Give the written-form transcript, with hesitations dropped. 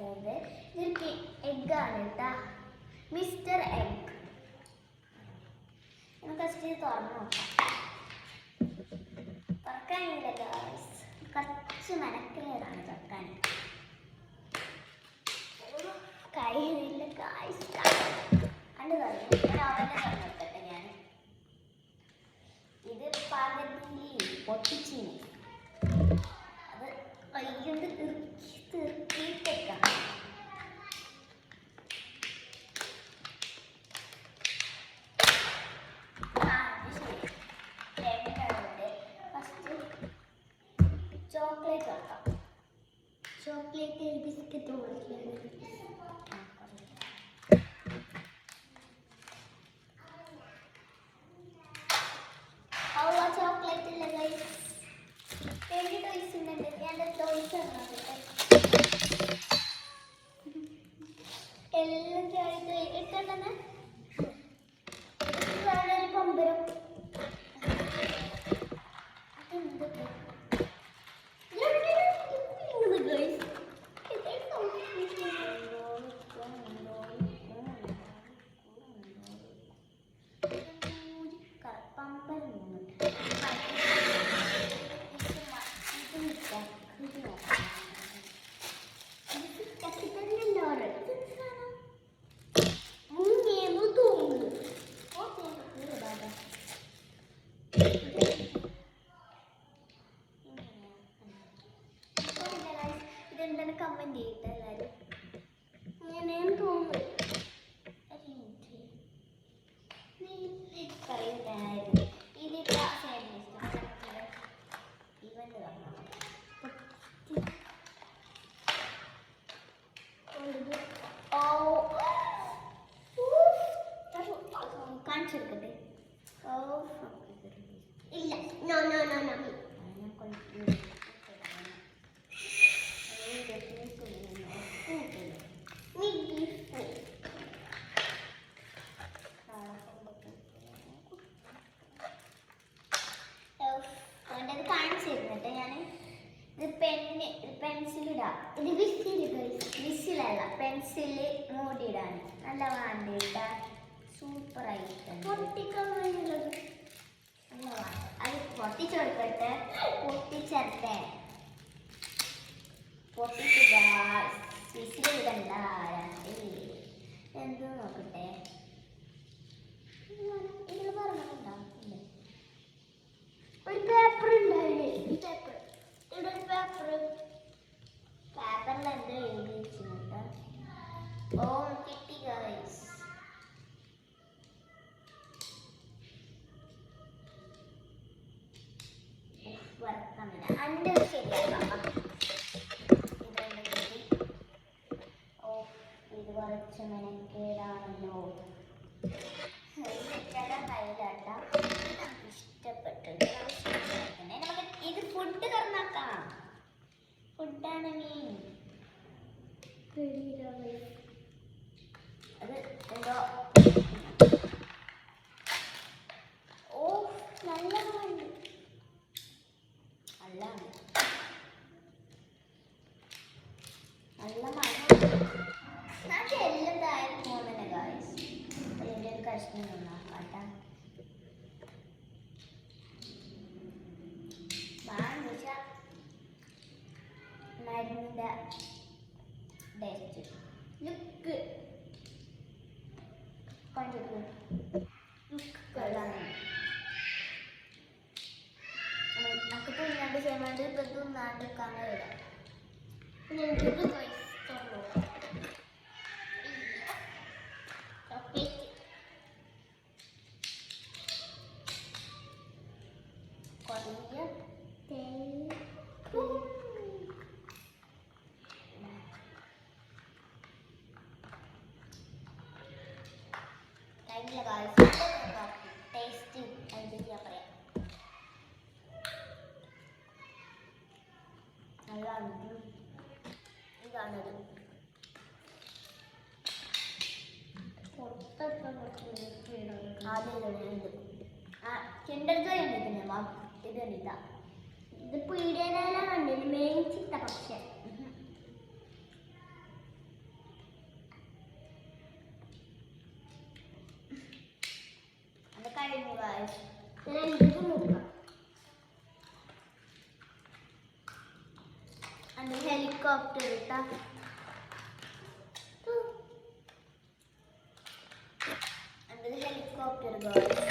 കഴിച്ചത്. ഇതൊരു എഗ്ഗാണ് കേട്ടാ, മിസ്റ്റർ എഗ്. നമുക്ക് ഫസ്റ്റ് തുറന്നു നോക്കാം. തുറക്കാനില്ല ഗായ്സ്, കുറച്ച് മനക്കേടാണ് തുറക്കാൻ. കഴിയില്ല ഗായ്സ്. കണ്ടു തുറന്നു തുറന്നെടുക്കട്ടെ ഞാൻ. ഇത് പാകത്തിൽ പൊട്ടിച്ചീനി, അത് കൈകൊണ്ട് തീർത്തിട്ടേക്കാം. ചോക്ലേറ്റ് വെക്കാം. ചോക്ലേറ്റ് ബിസ്ക്കറ്റ് കൊടുക്കുകയാണ്. ചോക്ലേറ്റ് ഇല്ല ഗൈസ്, 20 ടോയ്സ് ഉണ്ട്. ഞാൻ ടോയ്സ് എല്ലാം ചേർത്ത് ഇട്ടുണ്ടെന്ന് വേറെ ഒരു പമ്പരം. ഇതെന്താണ് കമന്റ് ചെയ്തിട്ട് എല്ലാവരും. അങ്ങനെയും തോന്നുന്നു. പറയുന്നുണ്ടായിരുന്നു ഇതിട്ട് ഇവന്റ് കാണിച്ചെടുക്കട്ടെ. ഇല്ല, നോ നോ നോ നോ. കാണിച്ചിരുന്നിട്ട് ഞാൻ ഇത് പെൻസിലിടാം. ഇത് വിസിലല്ല, പെൻസില് മൂടിയിടാൻ നല്ല വേണ്ടിട്ട സൂപ്പറായിട്ട് പൊട്ടിക്കുന്നത്. അത് പൊട്ടിച്ചെടുക്കട്ടെ, പൊട്ടിച്ചേർത്തെ പൊട്ടിക്കുക. വിസിലിടണ്ട, എന്തോ നോക്കട്ടെ. ഇതിൽ പറഞ്ഞിട്ടുണ്ടോ? ഒരു പേപ്പർ ഉണ്ടായില്ലേ, പേപ്പറിൽ എന്തോ എഴുതി വെച്ചിട്ടുണ്ട്. ഓ കിട്ടി ഗൈസ്. വർക്കമില്ല അൻ്റെ ശരിയാക്കാം. ഇതുകൊണ്ട് കിട്ടി. ഓ ഇത് കുറച്ച് മെനക്കേടാണല്ലോ. ഇഷ്ടപ്പെട്ടത് നമുക്ക് ഇത് ഫുഡ് തുറന്നാക്കാം. ഫുഡാണ് മീൻ. അത് എന്തോ ഓ നല്ലതാണ്. നല്ല മണം എല്ലാം താഴെ പോകുന്നില്ല ഗായ്സ്. അതിൻ്റെ ഒരു കഷ്ണം നന്നാക്കാട്ടാ. മരുന്നിൻ്റെ ടേസ്റ്റ് ലുക്ക് കൊണ്ടിരിക്കും. നമുക്ക് തിന്നാണ്ട് ചെയ്യാൻ വേണ്ടി ഇപ്പം തിന്നാണ്ടിരിക്കാൻ കഴിയില്ല. പിന്നെ എനിക്കിത് കഴിച്ചുള്ളൂ. കുറേ ടേസ്റ്റ് എന്തൊക്കെയാ പറയാ. നല്ലതാണ്. ഇതാണത്. ആദ്യം കിൻഡർ ജോയ് കണ്ടിട്ടില്ലേ മാം? ഇത് കണ്ടിട്ടാ. ഇത് പീഡിയയിലെല്ലാം കണ്ടില്ല, മേടിച്ചിട്ട പക്ഷെ രണ്ടിത് നോക്കാം. അത് ഹെലികോപ്റ്റർ ഇട്ടാ അത് ഹെലികോപ്റ്റർ ഗോൾസ്.